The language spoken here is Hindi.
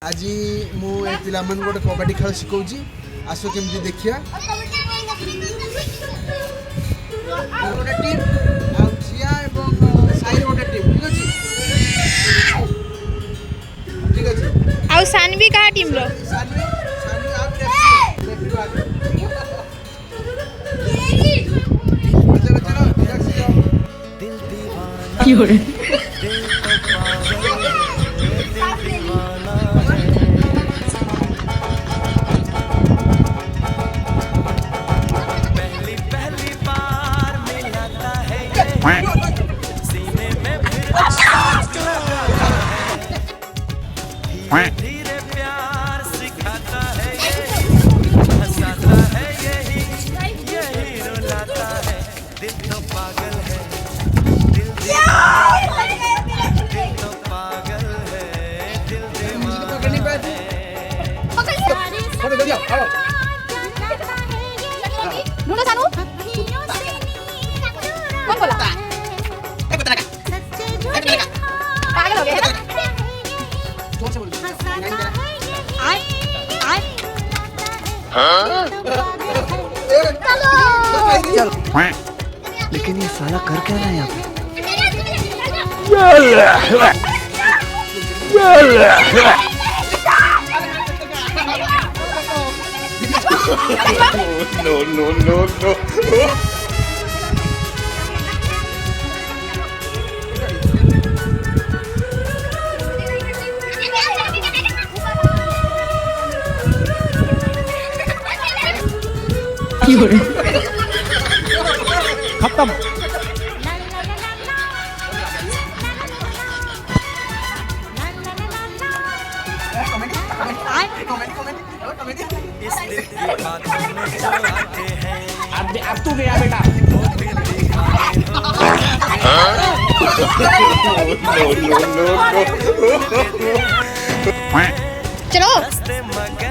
आज मु पिला मन गोटे कबड्डी खेल शिखौची आसो केमती देखिया गोटे टीम आ झिया एवं साई गोटे टीम ठीक अछि आ सानवी का टीम रो सानवी आप रेफरी चलो चलो दिल दीवाना की हो रे धीरे प्यार सिखाता है ये हंसाता है यही रुलाता है दिल तो पागल है दिल तो पागल है दिल दीवाना है नुनो सानू कौन बोला पागल हो गया जोर से बोल आय आय चल लेकिन ये साला कर क्या रहा है यहाँ पे? no. की हो रे खत्म इस दिल की बातों में जो आते हैं अब तू गया बेटा वो दिल दीवाने चलो रस्ते मगर